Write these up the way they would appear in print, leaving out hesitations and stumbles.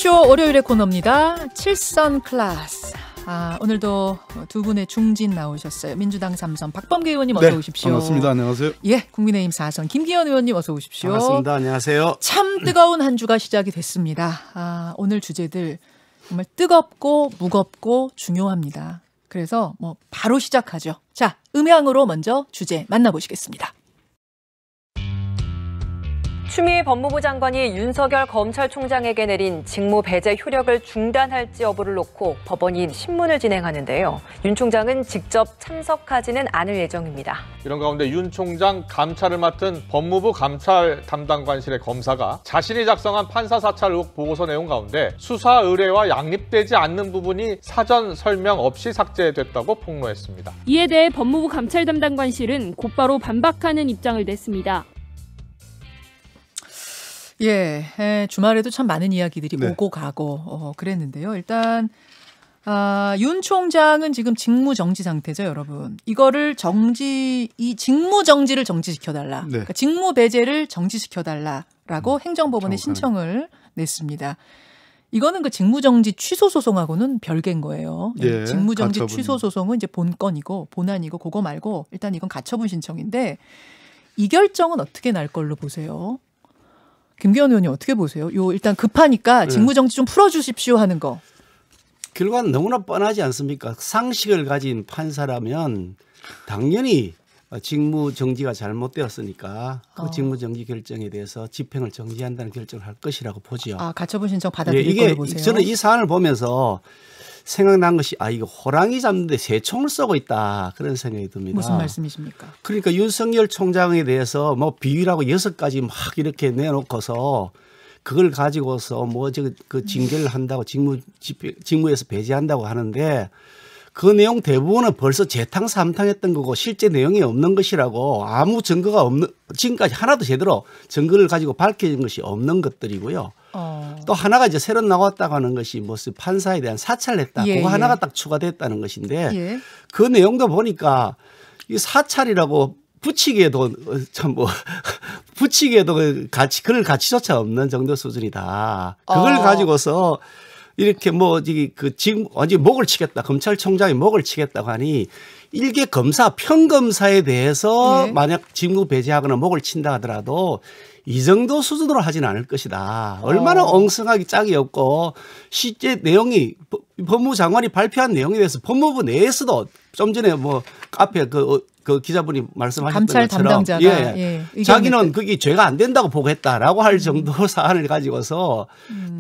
오십시오. 월요일의 코너입니다. 칠선 클래스. 오늘도 두 분의 중진 나오셨어요. 민주당 3선 박범계 의원님 어서 오십시오. 반갑습니다. 안녕하세요. 예, 국민의힘 4선 김기현 의원님 어서 오십시오. 반갑습니다. 안녕하세요. 참 뜨거운 한 주가 시작이 됐습니다. 오늘 주제들 정말 뜨겁고 무겁고 중요합니다. 그래서 바로 시작하죠. 자, 음향으로 먼저 주제 만나보시겠습니다. 추미애 법무부 장관이 윤석열 검찰총장에게 내린 직무 배제 효력을 중단할지 여부를 놓고 법원이 신문을 진행하는데요. 윤 총장은 직접 참석하지는 않을 예정입니다. 이런 가운데 윤 총장 감찰을 맡은 법무부 감찰 담당관실의 검사가 자신이 작성한 판사 사찰 의혹 보고서 내용 가운데 수사 의뢰와 양립되지 않는 부분이 사전 설명 없이 삭제됐다고 폭로했습니다. 이에 대해 법무부 감찰 담당관실은 곧바로 반박하는 입장을 냈습니다. 예, 주말에도 참 많은 이야기들이 오고 가고 그랬는데요. 일단 윤 총장은 지금 직무 정지 상태죠, 여러분. 이거를 이 직무 정지를 정지시켜달라. 네. 그러니까 직무 배제를 정지시켜달라라고 행정법원에 신청을 냈습니다. 이거는 그 직무정지 취소 소송하고는 별개인 거예요. 예, 직무정지 가처분. 취소 소송은 이제 본건이고 본안이고 그거 말고 일단 이건 가처분 신청인데 이 결정은 어떻게 날 걸로 보세요? 김기현 의원님 어떻게 보세요? 일단 급하니까 직무정지 좀 풀어주십시오 하는 거. 결과는 너무나 뻔하지 않습니까? 상식을 가진 판사라면 당연히 직무정지가 잘못되었으니까 그 직무정지 결정에 대해서 집행을 정지한다는 결정을 할 것이라고 보지요. 가처분 신청 받아들일 걸로 보세요. 저는 이 사안을 보면서 생각난 것이 이거 호랑이 잡는데 새총을 쏘고 있다 그런 생각이 듭니다. 무슨 말씀이십니까? 그러니까 윤석열 총장에 대해서 비위라고 6가지 막 이렇게 내놓고서 그걸 가지고서 그 징계를 한다고 직무에서 배제한다고 하는데 그 내용 대부분은 벌써 재탕 삼탕했던 거고 실제 내용이 없는 것이라고 아무 증거가 없는 지금까지 하나도 제대로 증거를 가지고 밝혀진 것이 없는 것들이고요. 또 하나가 이제 새로 나왔다고 하는 것이 무슨 판사에 대한 사찰을 했다. 그거 하나가 딱 추가됐다는 것인데 그 내용도 보니까 이 사찰이라고 붙이기에도 붙이기에도 그럴 가치조차 없는 정도 수준이다. 그걸 가지고서 이렇게 지금 완전히 목을 치겠다. 검찰총장이 목을 치겠다고 하니 일개 검사, 평검사에 대해서 만약 직무 배제하거나 목을 친다 하더라도 이 정도 수준으로 하지는 않을 것이다. 얼마나 엉성하게 짝이 없고 실제 내용이 법무부 장관이 발표한 내용에 대해서 법무부 내에서도 좀 전에 앞에 그 기자분이 말씀하셨던 감찰 것처럼 담당자가 자기는 그게 죄가 안 된다고 보고했다라고 할 정도 사안을 가지고서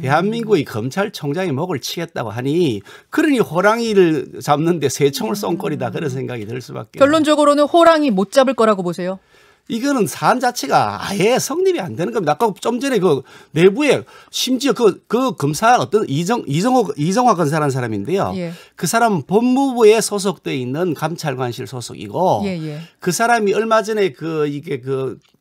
대한민국의 검찰총장이 목을 치겠다고 하니 그러니 호랑이를 잡는데 새총을 쏜 꼴이다 그런 생각이 들 수밖에. 결론적으로는 호랑이 못 잡을 거라고 보세요? 이거는 사안 자체가 아예 성립이 안 되는 겁니다. 아까 좀 전에 그 내부에 심지어 그 검사 어떤 이정화 검사라는 사람인데요. 그 사람은 법무부에 소속돼 있는 감찰관실 소속이고 그 사람이 얼마 전에 이게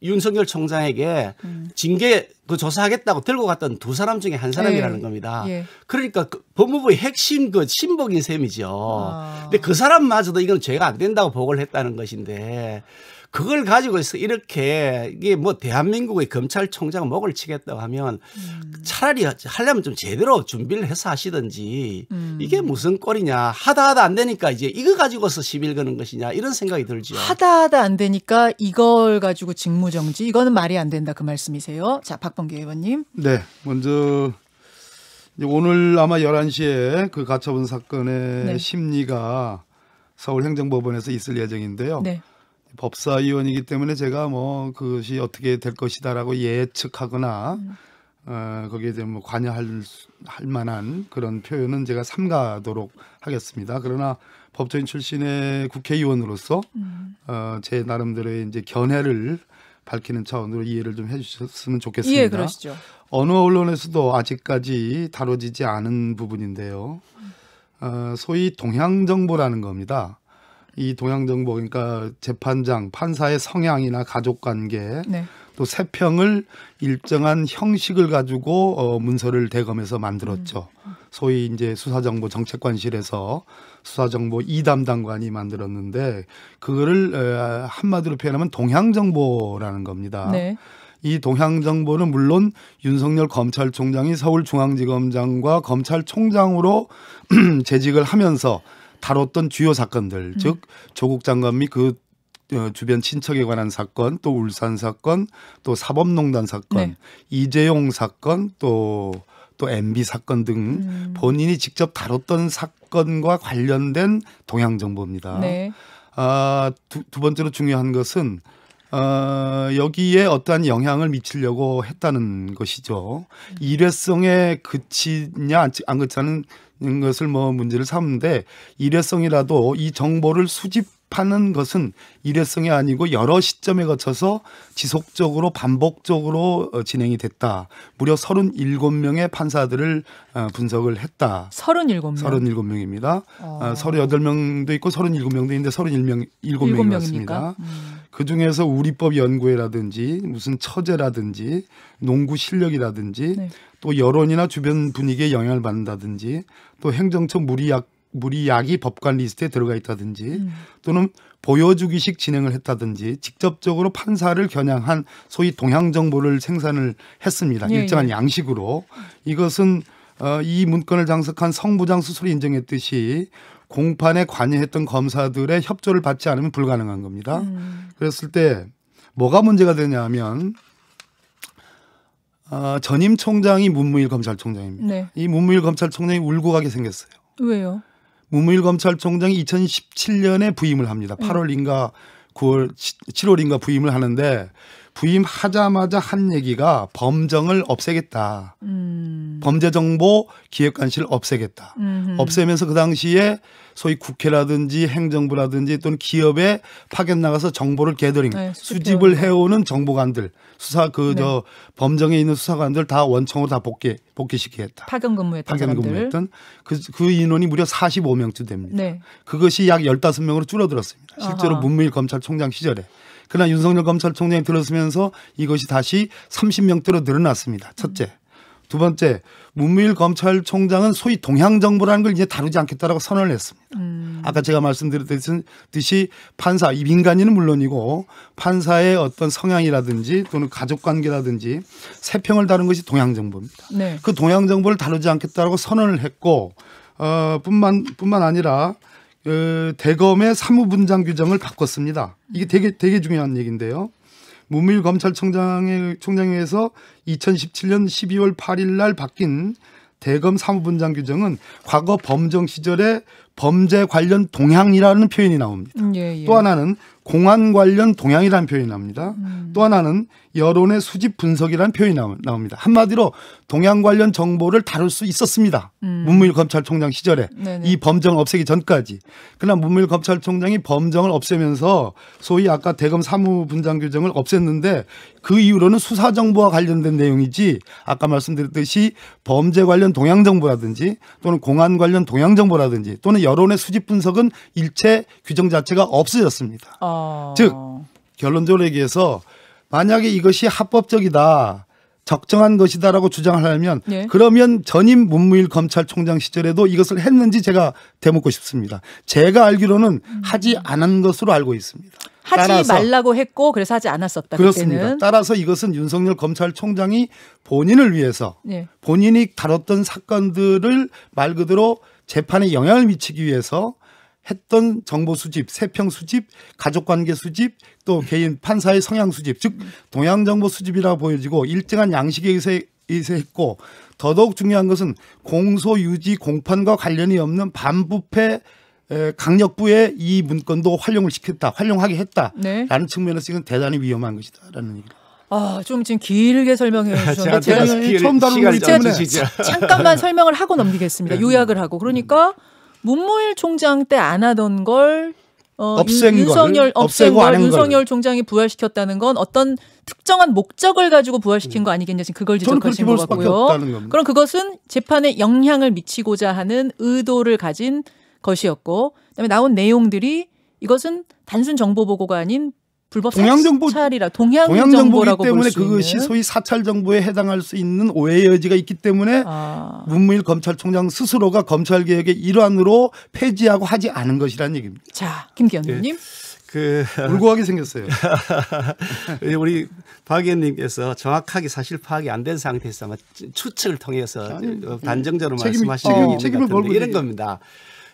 윤석열 총장에게 징계 조사하겠다고 들고 갔던 두 사람 중에 한 사람이라는 겁니다. 그러니까 법무부의 핵심 친복인 셈이죠. 근데 그 사람마저도 이건 죄가 안 된다고 보고를 했다는 것인데 그걸 가지고 있어 이렇게 이게 대한민국의 검찰총장 목을 치겠다고 하면 차라리 하려면 좀 제대로 준비를 해서 하시든지 이게 무슨 꼴이냐 하다 안 되니까 이제 이거 가지고서 시비를 거는 것이냐 이런 생각이 들죠. 하다 안 되니까 이걸 가지고 직무정지 이거는 말이 안 된다 그 말씀이세요. 자, 박범계 의원님. 네, 먼저 오늘 아마 11시에 그 가처분 사건의 심리가 서울행정법원에서 있을 예정인데요. 법사위원이기 때문에 제가 그것이 어떻게 될 것이다라고 예측하거나 거기에 대해 관여할 만한 그런 표현은 제가 삼가도록 하겠습니다. 그러나 법조인 출신의 국회의원으로서 제 나름대로의 이제 견해를 밝히는 차원으로 이해를 좀 해주셨으면 좋겠습니다. 예, 그러시죠. 어느 언론에서도 아직까지 다뤄지지 않은 부분인데요. 소위 동향정보라는 겁니다. 이 동향정보 그러니까 재판장, 판사의 성향이나 가족관계 또 세평을 일정한 형식을 가지고 문서를 대검해서 만들었죠. 소위 이제 수사정보 정책관실에서 수사정보 2담당관이 만들었는데 그거를 한마디로 표현하면 동향정보라는 겁니다. 이 동향 정보는 물론 윤석열 검찰총장이 서울중앙지검장과 검찰총장으로 재직을 하면서 다뤘던 주요 사건들, 즉 조국 장관 및 그 주변 친척에 관한 사건, 또 울산 사건, 또 사법농단 사건, 네. 이재용 사건, 또 MB 사건 등 본인이 직접 다뤘던 사건과 관련된 동향 정보입니다. 네. 두 번째로 중요한 것은 여기에 어떠한 영향을 미치려고 했다는 것이죠. 일회성에 그치냐 안 그치는 것을 문제를 삼는데 일회성이라도 이 정보를 수집하는 것은 일회성이 아니고 여러 시점에 거쳐서 지속적으로 반복적으로 진행이 됐다. 무려 37명의 판사들을 분석을 했다. 37명. 37명입니다. 38명도 있고 37명도 있는데 7명이었습니다. 그중에서 우리법 연구회라든지 무슨 처제라든지 농구 실력이라든지 네. 또 여론이나 주변 분위기에 영향을 받는다든지 또 행정처 무리야기 법관 리스트에 들어가 있다든지 또는 보여주기식 진행을 했다든지 직접적으로 판사를 겨냥한 소위 동향 정보를 생산을 했습니다. 예, 일정한 예. 양식으로. 이것은 이 문건을 장석한 성부장 스스로 인정했듯이 공판에 관여했던 검사들의 협조를 받지 않으면 불가능한 겁니다. 그랬을 때 뭐가 문제가 되냐 하면 전임 총장이 문무일 검찰총장입니다. 네. 이 문무일 검찰총장이 울고 가게 생겼어요. 왜요? 문무일 검찰총장이 2017년에 부임을 합니다. 8월인가 7월인가 부임을 하는데 부임하자마자 한 얘기가 범정을 없애겠다. 범죄정보 기획관실을 없애겠다. 없애면서 그 당시에 소위 국회라든지 행정부라든지 또는 기업에 파견 나가서 정보를 게더링, 수집을 해오는 정보관들, 범정에 있는 수사관들 다 원청으로 다 복귀시키겠다. 파견 근무했던 그 인원이 무려 45명쯤 됩니다. 네. 그것이 약 15명으로 줄어들었습니다. 실제로 문무일 검찰총장 시절에. 그러나 윤석열 검찰총장이 들어서면서 이것이 다시 30명대로 늘어났습니다. 첫째. 두 번째, 문무일 검찰총장은 소위 동향 정보라는 걸 이제 다루지 않겠다라고 선언을 했습니다. 아까 제가 말씀드렸듯이 판사, 이 민간인은 물론이고 판사의 어떤 성향이라든지 또는 가족관계라든지 세평을 다룬 것이 동향 정보입니다. 네. 그 동향 정보를 다루지 않겠다라고 선언을 했고 뿐만 아니라 대검의 사무분장 규정을 바꿨습니다. 이게 되게 중요한 얘기인데요. 문무일 검찰총장회에서 2017년 12월 8일 날 바뀐 대검 사무분장 규정은 과거 범정 시절에 범죄 관련 동향이라는 표현이 나옵니다. 예. 또 하나는 공안 관련 동향이라는 표현이 나옵니다. 또 하나는 여론의 수집 분석이라는 표현이 나옵니다. 한마디로 동향 관련 정보를 다룰 수 있었습니다. 문무일 검찰총장 시절에 네네. 이 범정 없애기 전까지. 그러나 문무일 검찰총장이 범정을 없애면서 소위 아까 대검 사무분장 규정을 없앴는데 그 이후로는 수사정보와 관련된 내용이지 아까 말씀드렸듯이 범죄 관련 동향정보라든지 또는 공안 관련 동향정보라든지 또는 여론의 수집 분석은 일체 규정 자체가 없어졌습니다. 즉 결론적으로 얘기해서 만약에 이것이 합법적이다. 적정한 것이다라고 주장하려면 네. 그러면 전임 문무일 검찰총장 시절에도 이것을 했는지 제가 되묻고 싶습니다. 제가 알기로는 하지 않은 것으로 알고 있습니다. 하지 말라고 했고 그래서 하지 않았었다. 그렇습니다. 그때는. 따라서 이것은 윤석열 검찰총장이 본인을 위해서 네. 본인이 다뤘던 사건들을 말 그대로 재판에 영향을 미치기 위해서 했던 정보 수집, 세평 수집, 가족관계 수집, 또 개인 판사의 성향 수집, 즉 동향 정보 수집이라고 보여지고 일정한 양식에 의해했고 더더욱 중요한 것은 공소 유지 공판과 관련이 없는 반부패 강력부의 이 문건도 활용하게 했다라는 네. 측면에서 이건 대단히 위험한 것이다라는 얘기입니다. 좀 지금 길게 설명해 주셨는데 제가 처음 다루는 거기 때문에 잠깐만 설명을 하고 넘기겠습니다. 요약을 하고 그러니까 문무일 총장 때 안 하던 걸 윤석열 총장이 부활시켰다는 건 어떤 특정한 목적을 가지고 부활시킨 거 아니겠냐 지금 그걸 지적하신 것 같고요. 그럼 그것은 재판에 영향을 미치고자 하는 의도를 가진 것이었고 그다음에 나온 내용들이 이것은 단순 정보 보고가 아닌 불법 사찰이라 동향 정보라고 때문에 볼 수 그것이 있는. 소위 사찰 정보에 해당할 수 있는 오해의 여지가 있기 때문에 문무일 검찰총장 스스로가 검찰개혁의 일환으로 폐지하고 하지 않은 것이라는 얘기입니다. 자, 김기현 의원님. 울고하게 생겼어요. 우리 박 의원님께서 정확하게 사실 파악이 안 된 상태에서 아마 추측을 통해서 단정적으로 말씀하시는 책임을 걸고 이런 겁니다.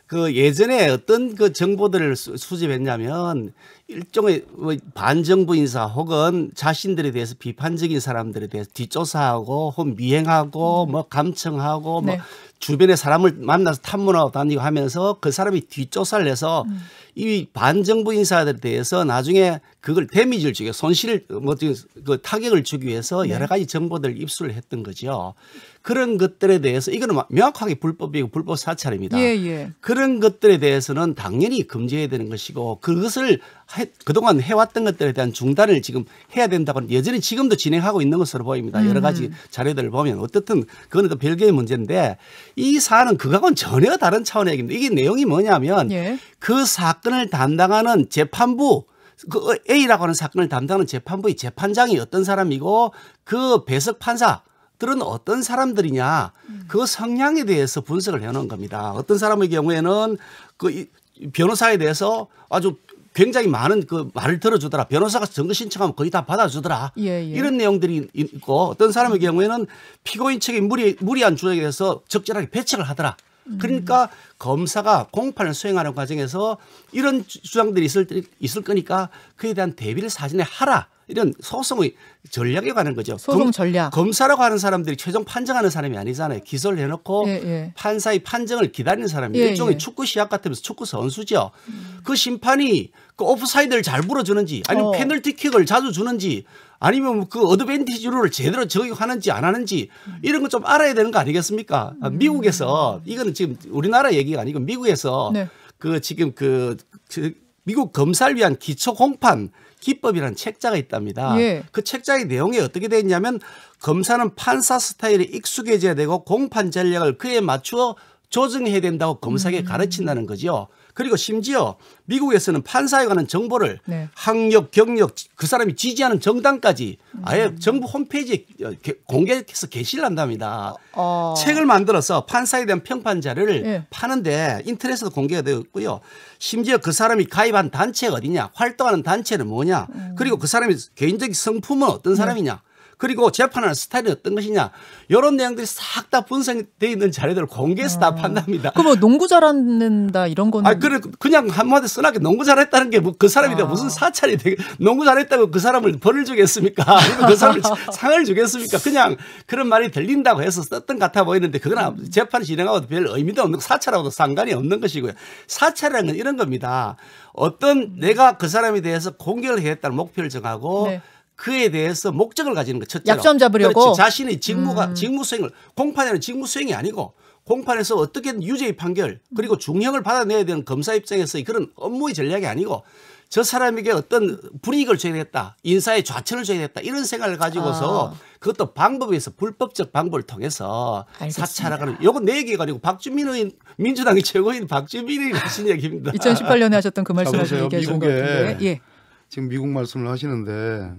그 예전에 어떤 그 정보들을 수집했냐면 일종의 반정부 인사 혹은 자신들에 대해서 비판적인 사람들에 대해서 뒷조사하고 혹은 미행하고 뭐 감청하고 네. 뭐 주변에 사람을 만나서 탐문하고 다니고 하면서 그 사람이 뒷조사를 해서 이 반정부 인사들에 대해서 나중에 그걸 데미지를 주기 위해 손실을 그 타격을 주기 위해서 여러 가지 정보들을 입수를 했던 거죠. 그런 것들에 대해서 이거는 명확하게 불법이고 불법 사찰입니다. 예. 그런 것들에 대해서는 당연히 금지해야 되는 것이고 그것을 그동안 해왔던 것들에 대한 중단을 지금 해야 된다고 여전히 지금도 진행하고 있는 것으로 보입니다. 여러 가지 자료들을 보면 어떻든 그건 또 별개의 문제인데 이 사안은 그거하고는 전혀 다른 차원의 얘기입니다. 이게 내용이 뭐냐면 그 사건을 담당하는 재판부 그 A라고 하는 사건을 담당하는 재판부의 재판장이 어떤 사람이고 그 배석 판사 들은 어떤 사람들이냐 그 성향에 대해서 분석을 해놓은 겁니다. 어떤 사람의 경우에는 그 변호사에 대해서 아주 굉장히 많은 그 말을 들어주더라. 변호사가 증거 신청하면 거의 다 받아주더라. 이런 내용들이 있고 어떤 사람의 경우에는 피고인 측의 무리한 주장에 대해서 적절하게 배척을 하더라. 그러니까 검사가 공판을 수행하는 과정에서 이런 주장들이 있을 거니까 그에 대한 대비를 사전에 하라. 이런 소송의 전략에 관한 거죠. 소송 전략. 검사라고 하는 사람들이 최종 판정하는 사람이 아니잖아요. 기소를 해놓고 판사의 판정을 기다리는 사람이에요. 일종의 축구 시합 같으면서 축구 선수죠. 그 심판이 그 오프사이드를 잘 불어주는지 아니면 페널티킥을 자주 주는지 아니면 그 어드밴티지 룰을 제대로 적용하는지 안 하는지 이런 거 좀 알아야 되는 거 아니겠습니까? 미국에서 이거는 지금 우리나라 얘기가 아니고 미국에서 그 지금 그 미국 검사를 위한 기초 공판 기법이라는 책자가 있답니다. 그 책자의 내용이 어떻게 되어 있냐면 검사는 판사 스타일에 익숙해져야 되고 공판 전략을 그에 맞추어 조정해야 된다고 검사에게 가르친다는 거죠. 그리고 심지어 미국에서는 판사에 관한 정보를 학력, 경력, 그 사람이 지지하는 정당까지 아예 정부 홈페이지에 공개해서 게시를 한답니다. 책을 만들어서 판사에 대한 평판 자료를 파는데 인터넷에도 공개가 되어 있고요. 심지어 그 사람이 가입한 단체가 어디냐, 활동하는 단체는 뭐냐, 그리고 그 사람의 개인적인 성품은 어떤 사람이냐, 그리고 재판하는 스타일이 어떤 것이냐 이런 내용들이 싹 다 분석되어 있는 자료들을 공개해서 다 판답니다. 그럼 뭐 농구 잘한다 이런 거는? 그냥 한마디 써나게 농구 잘했다는 게 그 사람이 무슨 사찰이 되게 농구 잘했다고 그 사람을 벌을 주겠습니까? 아니면 그 사람을 상을 주겠습니까? 그냥 그런 말이 들린다고 해서 썼던 것 같아 보이는데 그건 재판 진행하고도 별 의미도 없는 사찰하고도 상관이 없는 것이고요. 사찰이라는 건 이런 겁니다. 어떤 내가 그 사람에 대해서 공격을 해야겠다는 목표를 정하고 그에 대해서 목적을 가지는 것 첫째로. 약점 잡으려고. 그렇지. 자신의 직무 수행을 공판에는 직무 수행이 아니고 공판에서 어떻게든 유죄의 판결 그리고 중형을 받아내야 되는 검사 입장에서 그런 업무의 전략이 아니고 저 사람에게 어떤 불이익을 줘야겠다. 인사에 좌천을 줘야겠다. 이런 생각을 가지고서 그것도 방법에서 불법적 방법을 통해서 사찰하는. 이건 내 얘기가 아니고 박주민 의원 민주당의 최고인 박주민 의원이 하신 얘기입니다. 2018년에 하셨던 그 말씀을 얘기하신 것 같은데. 지금 미국 말씀을 하시는데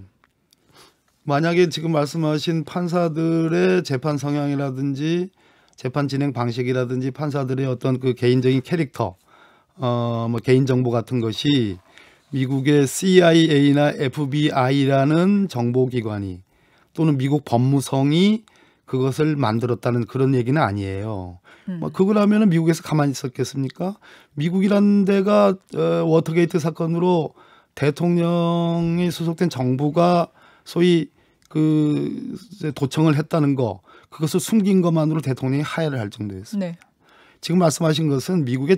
만약에 지금 말씀하신 판사들의 재판 성향이라든지 재판 진행 방식이라든지 판사들의 어떤 그 개인적인 캐릭터, 뭐 개인 정보 같은 것이 미국의 CIA나 FBI라는 정보기관이 또는 미국 법무성이 그것을 만들었다는 그런 얘기는 아니에요. 그거라면 미국에서 가만히 있었겠습니까? 미국이라는 데가 워터게이트 사건으로 대통령이 소속된 정부가 소위 그 도청을 했다는 거 그것을 숨긴 것만으로 대통령이 하야를 할 정도였어요. 지금 말씀하신 것은 미국이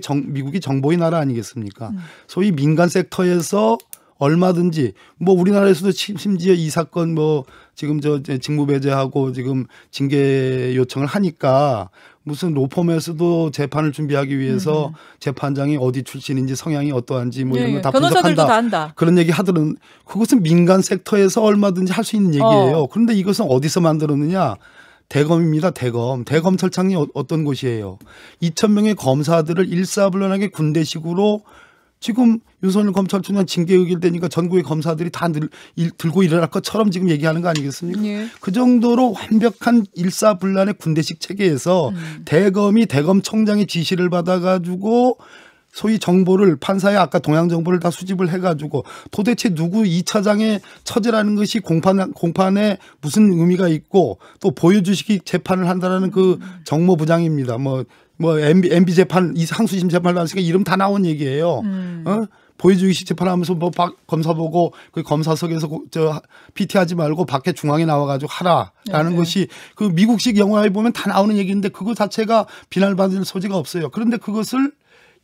정보의 나라 아니겠습니까? 소위 민간 섹터에서 얼마든지 뭐 우리나라에서도 심지어 이 사건 뭐 지금 저 직무 배제하고 지금 징계 요청을 하니까 무슨 로펌에서도 재판을 준비하기 위해서 재판장이 어디 출신인지 성향이 어떠한지 뭐 이런 거 다 변호사들도 분석한다. 다 한다. 그런 얘기 하더라도 그것은 민간 섹터에서 얼마든지 할 수 있는 얘기예요. 그런데 이것은 어디서 만들었느냐? 대검입니다. 대검찰청이 어떤 곳이에요? 2,000명의 검사들을 일사불란하게 군대식으로 지금 윤석열 검찰총장 징계 의결되니까 전국의 검사들이 다 들고 일어날 것처럼 지금 얘기하는 거 아니겠습니까? 그 정도로 완벽한 일사불란의 군대식 체계에서 대검이 대검청장의 지시를 받아가지고 소위 정보를 판사의 아까 동향 정보를 다 수집을 해가지고 도대체 누구 이 처장의 처제라는 것이 공판에 무슨 의미가 있고 또 보여주시기 재판을 한다라는 그 정모부장입니다. 뭐 MB 재판, 이 항소심 재판을 하니까 이름 다 나온 얘기예요. 보여주기식 재판하면서 뭐 검사 보고 그 검사석에서 PT하지 말고 밖에 중앙에 나와가지고 하라라는 네. 것이 그 미국식 영화에 보면 다 나오는 얘기인데 그거 자체가 비난받을 소지가 없어요. 그런데 그것을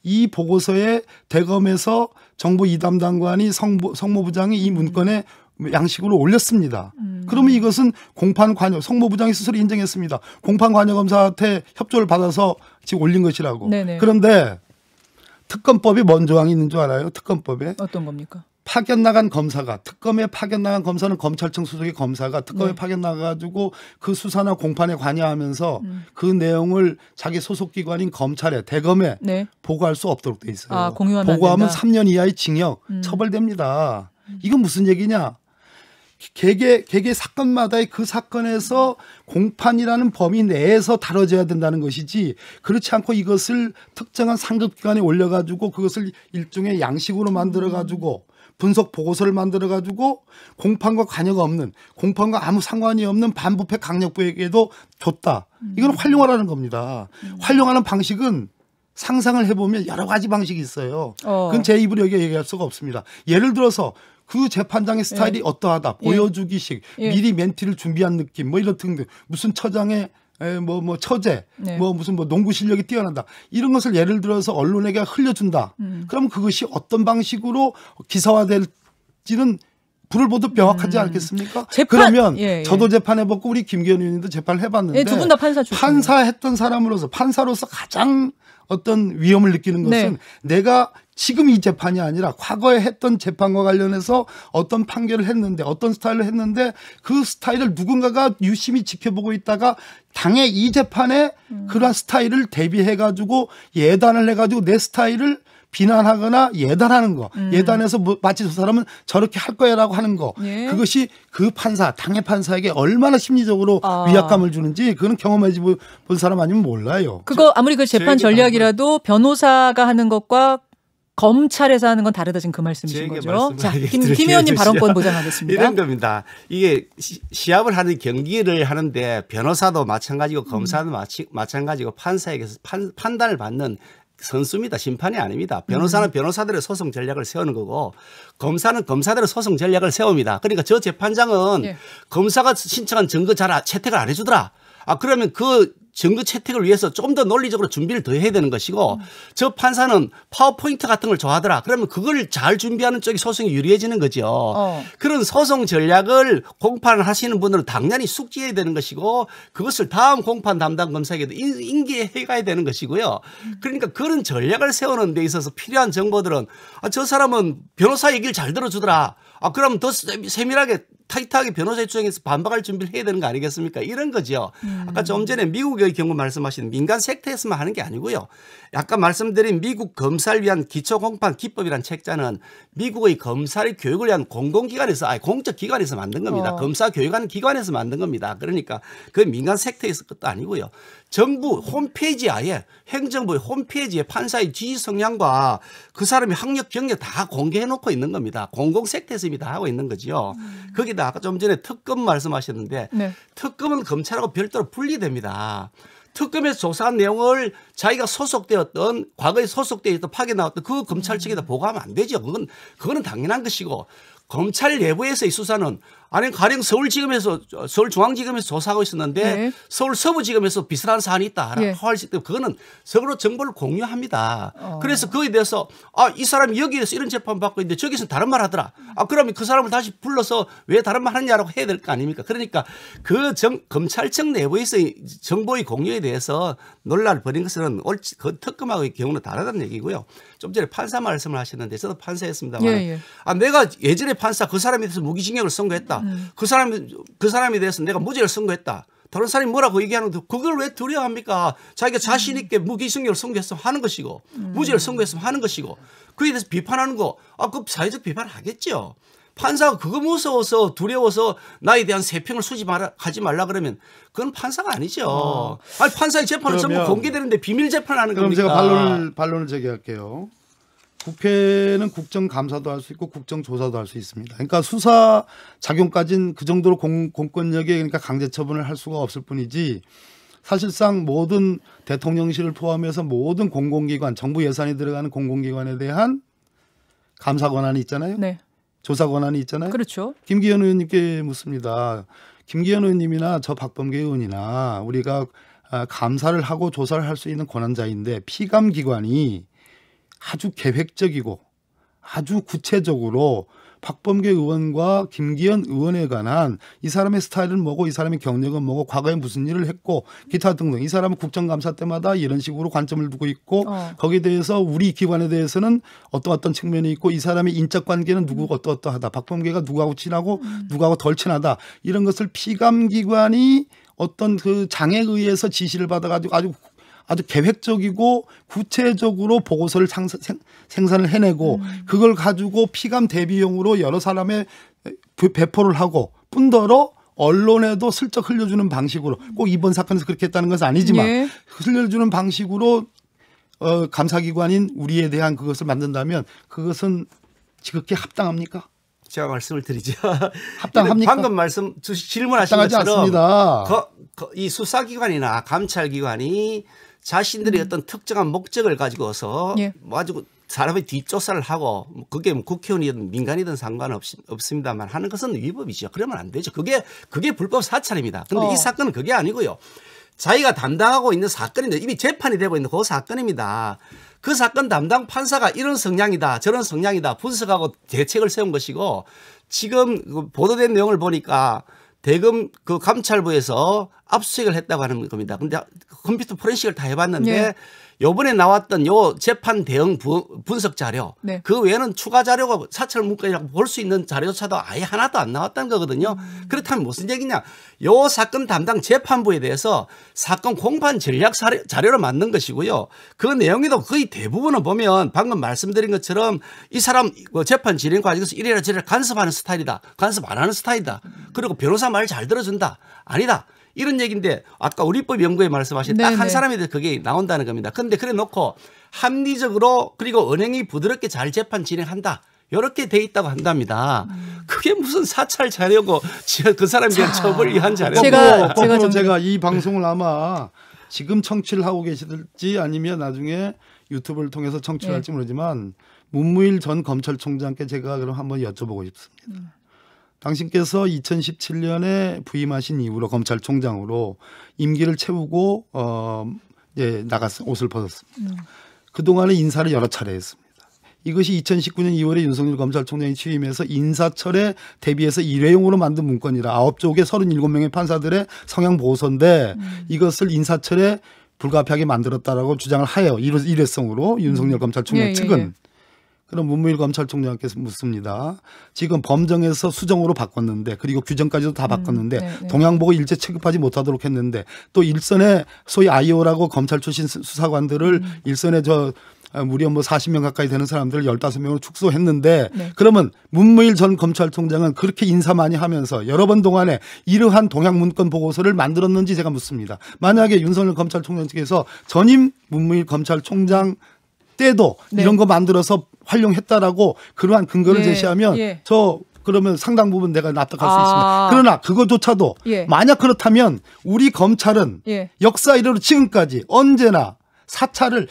이 보고서에 대검에서 정보 이담당관이 성모부장이 이 문건에 양식으로 올렸습니다. 그러면 이것은 공판 관여, 성모부장이 스스로 인정했습니다. 공판 관여 검사한테 협조를 받아서 지금 올린 것이라고. 네네. 그런데 특검법이 뭔 조항이 있는 줄 알아요? 특검법에. 어떤 겁니까? 파견 나간 검사가, 특검에 파견 나간 검사는 검찰청 소속의 검사가 특검에 네. 파견 나가지고 그 수사나 공판에 관여하면서 그 내용을 자기 소속 기관인 검찰에, 대검에 네. 보고할 수 없도록 돼 있어요. 아, 공유하면 보고하면 안 된다. 3년 이하의 징역 처벌됩니다. 이건 무슨 얘기냐? 개개 사건마다의 그 사건에서 공판이라는 범위 내에서 다뤄져야 된다는 것이지, 그렇지 않고 이것을 특정한 상급기관에 올려가지고 그것을 일종의 양식으로 만들어가지고 분석 보고서를 만들어가지고 공판과 관여가 없는, 공판과 아무 상관이 없는 반부패 강력부에게도 줬다. 이건 활용하라는 겁니다. 활용하는 방식은 상상을 해보면 여러 가지 방식이 있어요. 그건 제 입으로 여기 얘기할 수가 없습니다. 예를 들어서 그 재판장의 스타일이 예. 어떠하다, 보여주기식, 예. 미리 멘트를 준비한 느낌, 뭐 이런 등등, 무슨 처장의 뭐 처제, 네. 무슨 농구 실력이 뛰어난다, 이런 것을 예를 들어서 언론에게 흘려준다. 그럼 그것이 어떤 방식으로 기사화될지는 불을 보듯 명확하지 않겠습니까? 그러면 예. 저도 재판해봤고 우리 김기현 의원님도 재판을 해봤는데 예, 두 분 다 판사 출신. 판사했던 사람으로서, 판사로서 가장 어떤 위험을 느끼는 것은 내가 지금 이 재판이 아니라 과거에 했던 재판과 관련해서 어떤 판결을 했는데, 어떤 스타일을 했는데 그 스타일을 누군가가 유심히 지켜보고 있다가 당해 이 재판에 그러한 스타일을 대비해가지고 예단을 해가지고 내 스타일을 비난하거나 예단하는 거, 예단해서 마치 저 사람은 저렇게 할 거야라고 하는 거, 예. 그것이 그 판사, 당해 판사에게 얼마나 심리적으로 위압감을 주는지 그건 경험해 본 사람 아니면 몰라요. 그거 아무리 그 재판 전략이라도 변호사가 하는 것과 검찰에서 하는 건 다르다, 지금 그 말씀이신 거죠. 자, 김 의원님 발언권 보장하겠습니다. 이런 겁니다. 이게 시합을 하는 경기를 하는데 변호사도 마찬가지고 검사도 마찬가지고 판사에게서 판단을 받는 선수입니다. 심판이 아닙니다. 변호사는 변호사들의 소송 전략을 세우는 거고, 검사는 검사들의 소송 전략을 세웁니다. 그러니까 저 재판장은 검사가 신청한 증거 잘 채택을 안 해주더라. 그러면 그 증거 채택을 위해서 좀 더 논리적으로 준비를 더 해야 되는 것이고, 저 판사는 파워포인트 같은 걸 좋아하더라. 그러면 그걸 잘 준비하는 쪽이 소송이 유리해지는 거죠. 그런 소송 전략을 공판을 하시는 분들은 당연히 숙지해야 되는 것이고, 그것을 다음 공판 담당 검사에게도 인계해 가야 되는 것이고요. 그러니까 그런 전략을 세우는 데 있어서 필요한 정보들은 저 사람은 변호사 얘기를 잘 들어주더라. 그럼 더 세밀하게 타이트하게 변호사 입장에서 반박할 준비를 해야 되는 거 아니겠습니까? 이런 거죠. 아까 좀 전에 미국의 경우 말씀하신 민간 섹터에서만 하는 게 아니고요. 아까 말씀드린 미국 검사를 위한 기초공판 기법이라는 책자는 미국의 검사의 교육을 위한 공공기관에서, 공적 기관에서 만든 겁니다. 검사 교육하는 기관에서 만든 겁니다. 그러니까 그 민간 섹터에서 것도 아니고요. 정부 홈페이지에, 아예 행정부의 홈페이지에 판사의 지휘 성향과 그 사람의 학력 경력 다 공개해 놓고 있는 겁니다. 공공 섹터에서 이미 다 하고 있는 거죠. 거기다 아까 좀 전에 특검 말씀하셨는데 특검은 검찰하고 별도로 분리됩니다. 특검에서 조사한 내용을 자기가 소속되었던, 과거에 소속되어 있던, 파견 나왔던 그 검찰 측에다 보고하면 안 되죠. 그거는 당연한 것이고, 검찰 내부에서의 수사는 가령 서울지검에서, 서울중앙지검에서 조사하고 있었는데 서울 서부지검에서 비슷한 사안이 있다 할 때 그거는 서로 정보를 공유합니다. 그래서 그거에 대해서 이 사람이 여기에서 이런 재판 받고 있는데 저기서 다른 말 하더라. 그러면 그 사람을 다시 불러서 왜 다른 말 하느냐라고 해야 될 거 아닙니까? 그러니까 그 검찰청 내부에서의 정보의 공유에 대해서 논란을 벌인 것은 그 특검하고의 경우는 다르다는 얘기고요. 좀 전에 판사 말씀을 하셨는데 저도 판사였습니다만 내가 예전에 판사 그 사람에 대해서 무기징역을 선고했다. 그 사람에 대해서 내가 무죄를 선고했다. 다른 사람이 뭐라고 얘기하는데 그걸 왜 두려워합니까? 자기가 자신 있게 무기징역을 선고했으면 하는 것이고, 무죄를 선고했으면 하는 것이고, 그에 대해서 비판하는 거, 그 사회적 비판을 하겠죠. 판사가 그거 무서워서 두려워서 나에 대한 세평을 수집하지 말라 그러면 그건 판사가 아니죠. 판사의 재판은 전부 공개되는데 비밀 재판을 하는 겁니까? 그럼 제가 반론을 제기할게요. 국회는 국정감사도 할 수 있고 국정조사도 할 수 있습니다. 그러니까 수사 작용까지는 그 정도로 공권력에 그러니까 강제처분을 할 수가 없을 뿐이지 사실상 모든 대통령실을 포함해서 모든 공공기관, 정부 예산이 들어가는 공공기관에 대한 감사 권한이 있잖아요. 네. 조사 권한이 있잖아요. 그렇죠. 김기현 의원님께 묻습니다. 김기현 의원님이나 저 박범계 의원이나 우리가 감사를 하고 조사를 할 수 있는 권한자인데 피감기관이 아주 계획적이고 아주 구체적으로 박범계 의원과 김기현 의원에 관한 이 사람의 스타일은 뭐고 이 사람의 경력은 뭐고 과거에 무슨 일을 했고 기타 등등 이 사람은 국정감사 때마다 이런 식으로 관점을 두고 있고 거기에 대해서 우리 기관에 대해서는 어떤 측면이 있고 이 사람의 인적 관계는 누구가 어떠하다 박범계가 누구하고 친하고 누구하고 덜 친하다 이런 것을 피감기관이 어떤 그 장에 의해서 지시를 받아가지고 아주 계획적이고 구체적으로 보고서를 생산을 해내고 그걸 가지고 피감 대비용으로 여러 사람의 배포를 하고 뿐더러 언론에도 슬쩍 흘려주는 방식으로 꼭 이번 사건에서 그렇게 했다는 것은 아니지만 예. 흘려주는 방식으로 감사기관인 우리에 대한 그것을 만든다면 그것은 지극히 합당합니까? 제가 말씀을 드리죠. 합당합니까? 방금 질문하신 합당하지 것처럼 않습니다. 이 수사기관이나 감찰기관이 자신들의 어떤 특정한 목적을 가지고서 예. 가지고 사람의 뒷조사를 하고 그게 국회의원이든 민간이든 상관없습니다만 하는 것은 위법이죠. 그러면 안 되죠. 그게 불법 사찰입니다. 그런데 이 사건은 그게 아니고요. 자기가 담당하고 있는 사건인데 이미 재판이 되고 있는 그 사건입니다. 그 사건 담당 판사가 이런 성향이다 저런 성향이다 분석하고 대책을 세운 것이고 지금 보도된 내용을 보니까 대검 그 감찰부에서 압수수색을 했다고 하는 겁니다. 근데 컴퓨터 포렌식을 다 해봤는데 네. 요번에 나왔던 요 재판 대응 분석 자료 네. 그 외에는 추가 자료가 사찰 문건이라고 볼 수 있는 자료조차도 아예 하나도 안 나왔다는 거거든요. 그렇다면 무슨 얘기냐. 요 사건 담당 재판부에 대해서 사건 공판 전략 자료를 만든 것이고요. 그 내용에도 거의 대부분을 보면 방금 말씀드린 것처럼 이 사람 재판 진행 과정에서 이래라 저래라 간섭하는 스타일이다. 간섭 안 하는 스타일이다. 그리고 변호사 말 잘 들어준다. 아니다. 이런 얘기인데 아까 우리법 연구에 말씀하신 딱 한 사람에 대해서 그게 나온다는 겁니다. 그런데 그래 놓고 합리적으로 그리고 은행이 부드럽게 잘 재판 진행한다. 이렇게 돼 있다고 한답니다. 그게 무슨 사찰 자료고 그 사람에 대한 처벌 위한 자료고. 제가 이 방송을 아마 지금 청취를 하고 계실지 아니면 나중에 유튜브를 통해서 청취를 할지 모르지만 문무일 전 검찰총장께 제가 그럼 한번 여쭤보고 싶습니다. 당신께서 2017년에 부임하신 이후로 검찰총장으로 임기를 채우고 옷을 벗었습니다. 그동안에 인사를 여러 차례 했습니다. 이것이 2019년 2월에 윤석열 검찰총장이 취임해서 인사철에 대비해서 일회용으로 만든 문건이라 9쪽에 37명의 판사들의 성향 보고서인데 이것을 인사철에 불가피하게 만들었다라고 주장을 하여 일회성으로 윤석열 검찰총장 측은 그럼 문무일 검찰총장께서 묻습니다. 지금 범정에서 수정으로 바꿨는데 그리고 규정까지도 다 바꿨는데 동향보고 일제 취급하지 못하도록 했는데 또 일선에 소위 아이오라고 검찰 출신 수사관들을 일선에 무려 40명 가까이 되는 사람들을 15명으로 축소했는데 그러면 문무일 전 검찰총장은 그렇게 인사 많이 하면서 여러 번 동안에 이러한 동향 문건 보고서를 만들었는지 제가 묻습니다. 만약에 윤석열 검찰총장 측에서 전임 문무일 검찰총장 때도 이런 거 만들어서 활용했다라고 그러한 근거를 제시하면 그러면 상당 부분 내가 납득할 수 있습니다. 그러나 그것조차도 만약 그렇다면 우리 검찰은 역사 이래로 지금까지 언제나 사찰이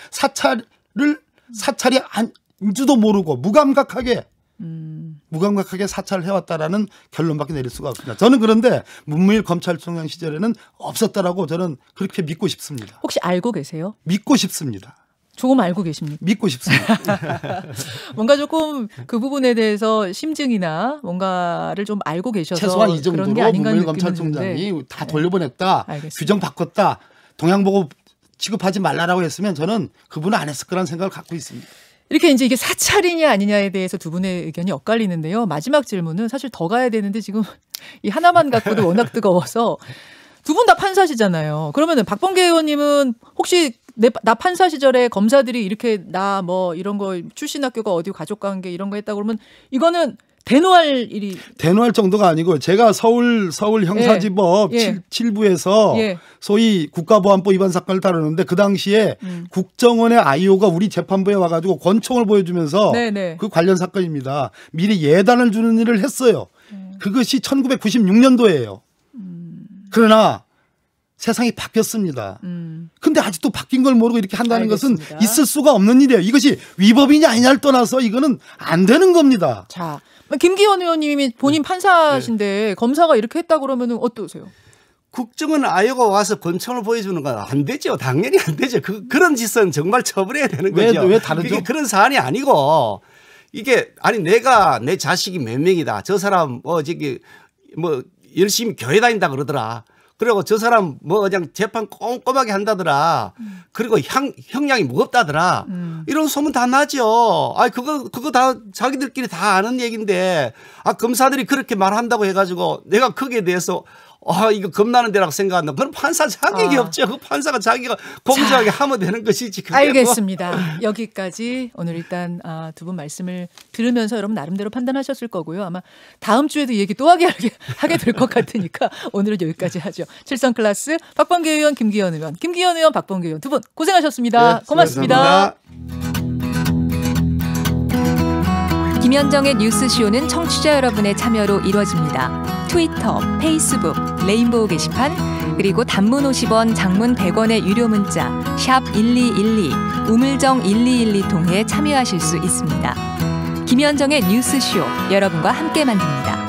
안지도 모르고 무감각하게 사찰을 해왔다라는 결론밖에 내릴 수가 없습니다. 저는 그런데 문무일 검찰총장 시절에는 없었다라고 저는 그렇게 믿고 싶습니다. 혹시 알고 계세요? 믿고 싶습니다. 조금 알고 계십니까? 믿고 싶습니다. 뭔가 조금 그 부분에 대해서 심증이나 뭔가를 좀 알고 계셔서 최소한 이 정도로 그런 게 아닌가 문무일 검찰총장이 다 돌려보냈다. 규정 바꿨다. 동향 보고 취급하지 말라라고 했으면 저는 그분은 안 했을 거라는 생각을 갖고 있습니다. 이렇게 이제 이게 사찰이냐 아니냐에 대해서 두 분의 의견이 엇갈리는데요. 마지막 질문은 사실 더 가야 되는데 지금 이 하나만 갖고도 워낙 뜨거워서 두 분 다 판사시잖아요. 그러면은 박범계 의원님은 혹시 나 판사 시절에 검사들이 이렇게 나 뭐 이런 거 출신 학교가 어디 가족 관계 이런 거 했다 그러면 이거는 대노할 일이 대노할 정도가 아니고 제가 서울 형사지법 7부에서 소위 국가보안법 위반 사건을 다루는데 그 당시에 국정원의 IO가 우리 재판부에 와가지고 권총을 보여주면서 그 관련 사건입니다. 미리 예단을 주는 일을 했어요. 그것이 1996년도예요. 그러나 세상이 바뀌었습니다. 근데 아직도 바뀐 걸 모르고 이렇게 한다는 알겠습니다. 것은 있을 수가 없는 일이에요. 이것이 위법이냐 아니냐를 떠나서 이거는 안 되는 겁니다. 자, 김기현 의원님이 본인 판사신데 검사가 이렇게 했다 그러면 어떠세요? 국정원 아이오가 와서 권총을 보여주는 건 안 되죠. 당연히 안 되죠. 그런 짓은 정말 처벌해야 되는 거죠. 왜 다르죠? 그게 그런 사안이 아니고 이게 아니 내가 내 자식이 몇 명이다. 저 사람 열심히 교회 다닌다 그러더라. 그리고 저 사람 그냥 재판 꼼꼼하게 한다더라. 그리고 형량이 무겁다더라. 이런 소문 다 나죠. 그거 다 자기들끼리 다 아는 얘기인데 검사들이 그렇게 말한다고 해가지고 내가 거기에 대해서 이거 겁나는 데라고 생각한다. 그건 판사 자격이 없죠. 그 판사가 자기가 공정하게 하면 되는 것이지. 알겠습니다. 여기까지 오늘 일단 두 분 말씀을 들으면서 여러분 나름대로 판단하셨을 거고요. 아마 다음 주에도 얘기 또 하게 될 것 같으니까 오늘은 여기까지 하죠. 7선 클래스 박범계 의원, 김기현 의원, 박범계 의원 두 분 고생하셨습니다. 네, 고맙습니다. 김현정의 뉴스쇼는 청취자 여러분의 참여로 이루어집니다. 트위터, 페이스북, 레인보우 게시판, 그리고 단문 50원, 장문 100원의 유료 문자 샵 1212, 우물정 1212 통해 참여하실 수 있습니다. 김현정의 뉴스쇼 여러분과 함께 만듭니다.